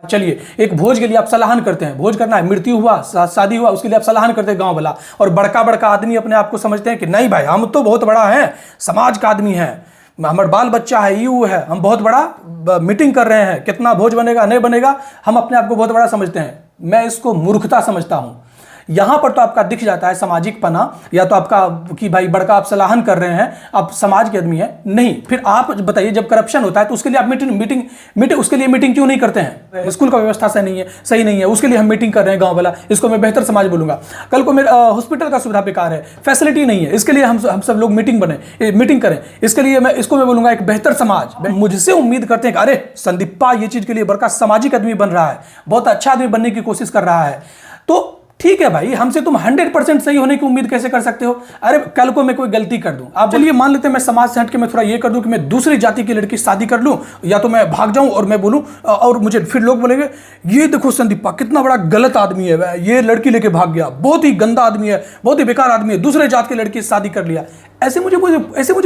चलिए, एक भोज के लिए आप सलाहन करते हैं, भोज करना है, मृत्यु हुआ, शादी हुआ, उसके लिए आप सलाहन करते हैं गांव वाला, और बड़का बड़का आदमी अपने आप को समझते हैं कि नहीं भाई हम तो बहुत बड़ा है, समाज का आदमी है, हमारा बाल बच्चा है, यू है, हम बहुत बड़ा मीटिंग कर रहे हैं, कितना भोज बनेगा नहीं बनेगा, हम अपने आप को बहुत बड़ा समझते हैं। मैं इसको मूर्खता समझता हूं। यहां पर तो आपका दिख जाता है सामाजिक पना, या तो आपका कि भाई बड़का आप सलाहन कर रहे हैं, आप समाज के आदमी हैं। नहीं, फिर आप बताइए, जब करप्शन होता है तो उसके लिए आप मीटिंग उसके लिए मीटिंग क्यों नहीं करते हैं? स्कूल का व्यवस्था सही नहीं है, उसके लिए हम मीटिंग कर रहे हैं गांव वाला, इसको मैं बेहतर समाज बोलूंगा। कल को मेरे हॉस्पिटल का सुविधा बेकार है, फैसिलिटी नहीं है, इसके लिए हम सब लोग मीटिंग करें, इसके लिए मैं बोलूंगा एक बेहतर समाज। मुझसे उम्मीद करते हैं कि अरे संदीपा ये चीज के लिए बड़का सामाजिक आदमी बन रहा है, बहुत अच्छा आदमी बनने की कोशिश कर रहा है, तो ठीक है भाई, हमसे तुम 100% सही होने की उम्मीद कैसे कर सकते हो? अरे कल को मैं कोई गलती कर दूं, आप चलिए मान लेते हैं मैं समाज से हट के मैं थोड़ा ये कर दूं कि मैं दूसरी जाति की लड़की शादी कर लूं, या तो मैं भाग जाऊं और मैं बोलूं, और मुझे फिर लोग बोलेंगे ये देखो संदीपा कितना बड़ा गलत आदमी है, ये लड़की लेके भाग गया, बहुत ही गंदा आदमी है, बहुत ही बेकार आदमी है, दूसरे जात की लड़की से शादी कर लिया। ऐसे मुझे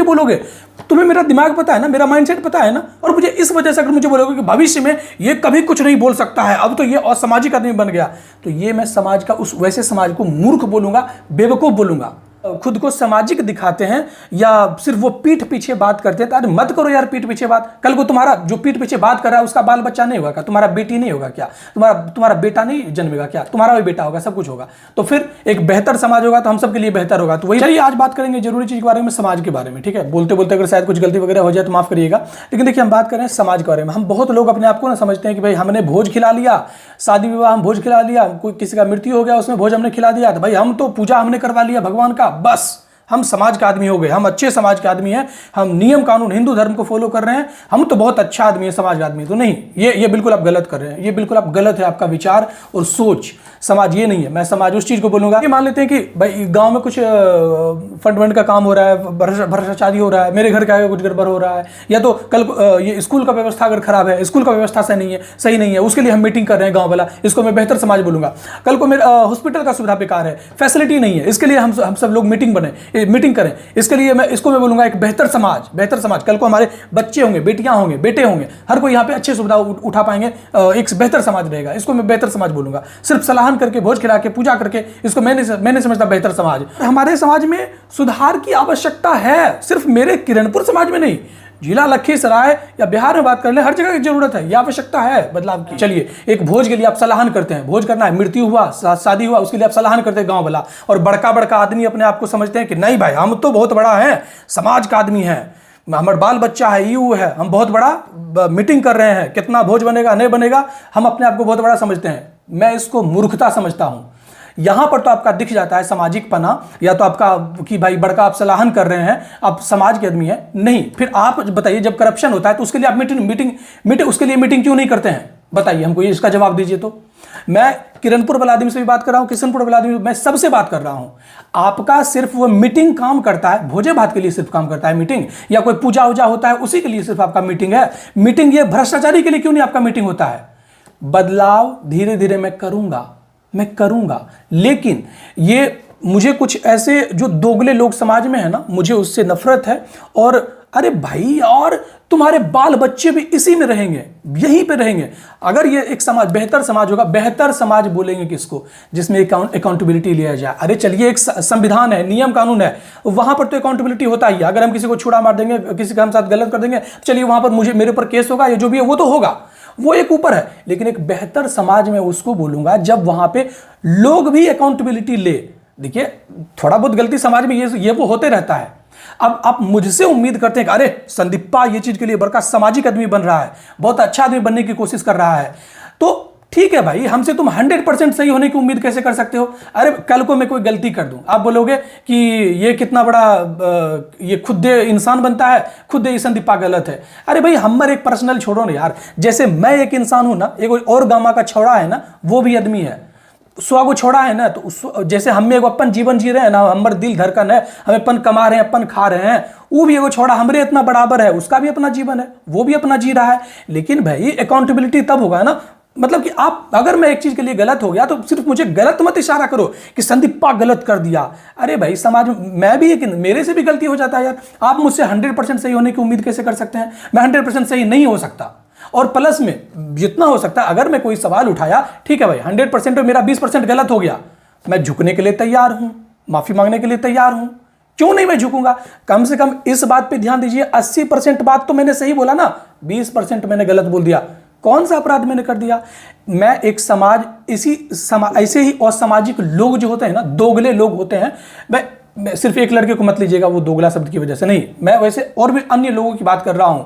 बोलोगे? तुम्हें मेरा दिमाग पता है ना, मेरा माइंडसेट पता है ना, और मुझे इस वजह से अगर मुझे बोलोगे कि भविष्य में ये कभी कुछ नहीं बोल सकता है, अब तो ये असामाजिक आदमी बन गया, तो ये मैं समाज का वैसे समाज को मूर्ख बोलूंगा, बेवकूफ बोलूंगा। खुद को सामाजिक दिखाते हैं या सिर्फ वो पीठ पीछे बात करते हैं, तो अरे मत करो यार पीठ पीछे बात। कल को तुम्हारा जो पीठ पीछे बात कर रहा है उसका बाल बच्चा नहीं होगा क्या? तुम्हारा बेटी नहीं होगा क्या? तुम्हारा बेटा नहीं जन्मेगा क्या? तुम्हारा भी बेटा होगा, सब कुछ होगा, तो फिर एक बेहतर समाज होगा, तो हम सबके लिए बेहतर होगा। तो वही चलिए आज बात करेंगे जरूरी चीज के बारे में, समाज के बारे में। ठीक है, बोलते बोलते अगर शायद कुछ गलती वगैरह हो जाए तो माफ करिएगा, लेकिन देखिए हम बात कर रहे हैं समाज के बारे में। हम बहुत लोग अपने आप को ना समझते हैं कि भाई हमने भोज खिला लिया, शादी विवाह हम भोज खिला लिया, कोई किसी का मृत्यु हो गया उसमें भोज हमने खिला दिया, तो भाई हम तो पूजा हमने करवा लिया भगवान का, बस हम समाज के आदमी हो गए, हम अच्छे समाज के आदमी हैं, हम नियम कानून हिंदू धर्म को फॉलो कर रहे हैं, हम तो बहुत अच्छा आदमी है, समाज का आदमी। तो नहीं, ये बिल्कुल आप गलत कर रहे हैं, ये बिल्कुल आप गलत है, आपका विचार और सोच। समाज ये नहीं है। मैं समाज उस चीज को बोलूंगा कि मान लेते हैं कि भाई गांव में कुछ फंड का काम हो रहा है, भ्रष्टाचारी हो रहा है, मेरे घर के आगे कुछ गड़बड़ हो रहा है, या तो कल ये स्कूल का व्यवस्था अगर खराब है, स्कूल का व्यवस्था सही नहीं है, उसके लिए हम मीटिंग कर रहे हैं गांव वाला, इसको मैं बेहतर समाज बोलूंगा। कल को मेरे हॉस्पिटल का सुविधा बेकार है, फैसिलिटी नहीं है, इसके लिए हम सब लोग मीटिंग करें, इसके लिए मैं बोलूंगा एक बेहतर समाज। कल को हमारे बच्चे होंगे, बेटियां होंगे, बेटे होंगे, हर कोई यहाँ पे अच्छी सुविधा उठा पाएंगे, एक बेहतर समाज रहेगा, इसको मैं बेहतर समाज बोलूंगा। सिर्फ सलाहन करके, भोज खिला के, पूजा करके, इसको मैं नहीं समझता बेहतर समाज। हमारे समाज में सुधार की आवश्यकता है, सिर्फ मेरे किरणपुर समाज में नहीं, जिला लखीसराय या बिहार में बात कर ले, हर जगह की जरूरत है, यह आवश्यकता है बदलाव की। चलिए, एक भोज के लिए आप सलाहन करते हैं, भोज करना है, मृत्यु हुआ, शादी हुआ, उसके लिए आप सलाहन करते हैं गांव वाला, और बड़का बड़का आदमी अपने आप को समझते हैं कि नहीं भाई हम तो बहुत बड़ा है, समाज का आदमी है, हमारा बाल बच्चा है, यू है, हम बहुत बड़ा मीटिंग कर रहे हैं, कितना भोज बनेगा नहीं बनेगा, हम अपने आप को बहुत बड़ा समझते हैं। मैं इसको मूर्खता समझता हूं। यहां पर तो आपका दिख जाता है सामाजिक पना, या तो आपका कि भाई बड़का आप सलाहन कर रहे हैं, आप समाज के आदमी हैं। नहीं, फिर आप बताइए, जब करप्शन होता है तो उसके लिए आप मीटिंग क्यों नहीं करते हैं? बताइए हमको, ये इसका जवाब दीजिए। तो मैं किरणपुर वाला आदमी से भी बात कर रहा हूं, किशनपुर वाला आदमी, मैं सबसे बात कर रहा हूं। आपका सिर्फ वो मीटिंग काम करता है, भोजे भात के लिए सिर्फ काम करता है मीटिंग, या कोई पूजा वूजा होता है उसी के लिए सिर्फ आपका मीटिंग है। मीटिंग ये भ्रष्टाचारी के लिए क्यों नहीं आपका मीटिंग होता है? बदलाव धीरे धीरे मैं करूंगा, लेकिन ये मुझे कुछ ऐसे जो दोगले लोग समाज में है ना, मुझे उससे नफरत है। और अरे भाई, और तुम्हारे बाल बच्चे भी इसी में रहेंगे, यहीं पे रहेंगे। अगर ये एक समाज बेहतर समाज होगा, बेहतर समाज बोलेंगे किसको? जिसमें अकाउंटेबिलिटी लिया जाए। अरे चलिए, एक संविधान है, नियम कानून है, वहां पर तो अकाउंटेबिलिटी होता ही है। अगर हम किसी को छुड़ा मार देंगे, किसी का हम साथ गलत कर देंगे, चलिए वहां पर मेरे ऊपर केस होगा, या जो भी है वो तो होगा, वो एक ऊपर है। लेकिन एक बेहतर समाज में उसको बोलूंगा जब वहां पे लोग भी अकाउंटेबिलिटी ले। देखिए, थोड़ा बहुत गलती समाज में ये वो होते रहता है। अब आप मुझसे उम्मीद करते हैं कि अरे संदीपा ये चीज के लिए बड़का सामाजिक आदमी बन रहा है, बहुत अच्छा आदमी बनने की कोशिश कर रहा है, तो ठीक है भाई, हमसे तुम 100% सही होने की उम्मीद कैसे कर सकते हो? अरे कल को मैं कोई गलती कर दूं, आप बोलोगे कि ये कितना बड़ा ये खुद इंसान बनता है, खुद ये संदीपा गलत है। अरे भाई, हमारे एक पर्सनल छोड़ो ना यार, जैसे मैं एक इंसान हूं ना, एक और गामा का छोड़ा है ना, वो भी आदमी है, 100 को छोड़ा है ना, तो जैसे हम एगो अपन जीवन जी रहे हैं ना, हमारे दिल धड़कन है, हम अपन कमा रहे हैं, अपन खा रहे हैं, वो भी एगो छोड़ा हमरे इतना बराबर है, उसका भी अपना जीवन है, वो भी अपना जी रहा है। लेकिन भाई अकाउंटेबिलिटी तब होगा ना, मतलब कि आप, अगर मैं एक चीज के लिए गलत हो गया तो सिर्फ मुझे गलत मत इशारा करो कि संदीपा गलत कर दिया। अरे भाई, समाज में मैं भी, मेरे से भी गलती हो जाता है यार। आप मुझसे 100% सही होने की उम्मीद कैसे कर सकते हैं? मैं 100% सही नहीं हो सकता। और प्लस में जितना हो सकता है, अगर मैं कोई सवाल उठाया, ठीक है भाई 100% में मेरा 20% गलत हो गया, मैं झुकने के लिए तैयार हूं, माफी मांगने के लिए तैयार हूं, क्यों नहीं मैं झुकूंगा। कम से कम इस बात पे ध्यान दीजिए, 80% बात तो मैंने सही बोला ना, 20% मैंने गलत बोल दिया, कौन सा अपराध मैंने कर दिया। मैं एक समाज ऐसे ही असामाजिक लोग जो होते हैं ना, दोगले लोग होते हैं, मैं सिर्फ एक लड़के को मत लीजिएगा वो दोगला शब्द की वजह से नहीं, मैं वैसे और भी अन्य लोगों की बात कर रहा हूं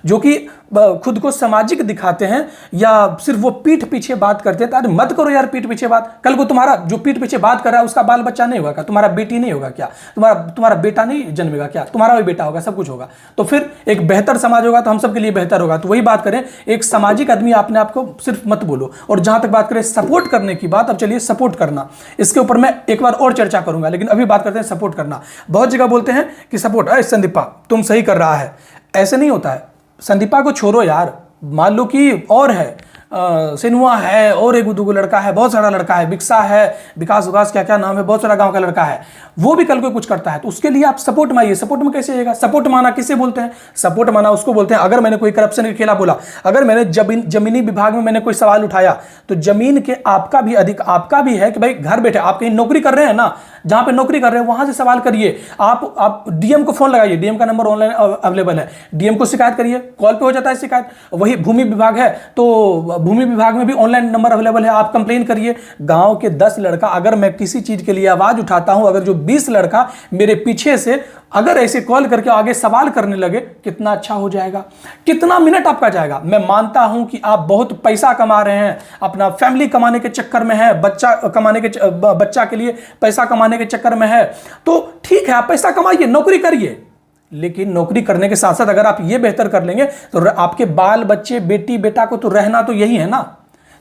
जो कि खुद को सामाजिक दिखाते हैं या सिर्फ वो पीठ पीछे बात करते हैं। अरे मत करो यार पीठ पीछे बात, कल को तुम्हारा जो पीठ पीछे बात कर रहा है उसका बाल बच्चा नहीं होगा क्या, तुम्हारा बेटी नहीं होगा क्या, तुम्हारा बेटा नहीं जन्मेगा क्या, तुम्हारा भी बेटा होगा, सब कुछ होगा, तो फिर एक बेहतर समाज होगा तो हम सबके लिए बेहतर होगा। तो वही बात करें, एक सामाजिक आदमी अपने आप को सिर्फ मत बोलो। और जहां तक बात करें सपोर्ट करने की बात, अब चलिए सपोर्ट करना, इसके ऊपर मैं एक बार और चर्चा करूंगा, लेकिन अभी बात करते हैं सपोर्ट करना। बहुत जगह बोलते हैं कि सपोर्ट, अरे संदीपा तुम सही कर रहा है, ऐसे नहीं होता है। संदीपा को छोड़ो यार, मान लो कि और है, सिनुआ है, और एक दुगो लड़का है, बहुत सारा लड़का है, बिक्सा है, विकास विकास क्या क्या नाम है, बहुत सारा गांव का लड़का है, वो भी कल को कुछ करता है तो उसके लिए आप सपोर्ट मांगिए। सपोर्ट में कैसे आएगा, सपोर्ट माना किसे बोलते हैं, सपोर्ट माना उसको बोलते हैं, अगर मैंने कोई करप्शन के खिलाफ बोला, अगर मैंने जमीनी विभाग में मैंने कोई सवाल उठाया, तो जमीन के आपका भी है कि भाई घर बैठे आप कहीं नौकरी कर रहे हैं ना, जहां पे नौकरी कर रहे हैं वहां से सवाल करिए। आप डीएम को फोन लगाइए, डीएम का नंबर ऑनलाइन अवेलेबल है, डीएम को शिकायत करिए, कॉल पे हो जाता है शिकायत। वही भूमि विभाग है तो भूमि विभाग में भी ऑनलाइन नंबर अवेलेबल है, आप कंप्लेन करिए। गांव के 10 लड़का, अगर मैं किसी चीज के लिए आवाज उठाता हूं, अगर जो 20 लड़का मेरे पीछे से अगर ऐसे कॉल करके आगे सवाल करने लगे, कितना अच्छा हो जाएगा, कितना मिनट आपका जाएगा। मैं मानता हूं कि आप बहुत पैसा कमा रहे हैं, अपना फैमिली कमाने के चक्कर में है, बच्चा के लिए पैसा कमाने के चक्कर में है, तो ठीक है आप पैसा कमाइए, नौकरी करिए, लेकिन नौकरी करने के साथ साथ अगर आप ये बेहतर कर लेंगे तो आपके बाल बच्चे बेटी बेटा को तो रहना तो यही है ना।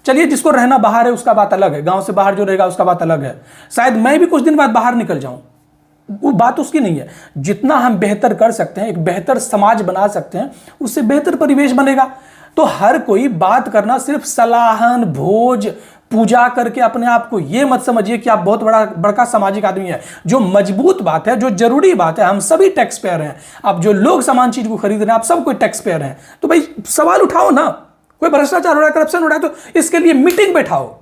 चलिए जिसको रहना बाहर है उसका बात अलग है, गांव से बाहर जो रहेगा उसका बात अलग है, शायद मैं भी कुछ दिन बाद बाहर निकल जाऊं, वो बात उसकी नहीं है। जितना हम बेहतर कर सकते हैं, एक बेहतर समाज बना सकते हैं, उससे बेहतर परिवेश बनेगा। तो हर कोई बात करना सिर्फ सलाहन भोज पूजा करके अपने आप को ये मत समझिए कि आप बहुत बड़का सामाजिक आदमी है। जो मजबूत बात है, जो जरूरी बात है, हम सभी टैक्स पेयर हैं। अब जो लोग सामान चीज को खरीद रहे हैं, आप सब कोई टैक्स पेयर हैं, तो भाई सवाल उठाओ ना। कोई भ्रष्टाचार हो रहा है, करप्शन हो रहा है, तो इसके लिए मीटिंग बैठाओ।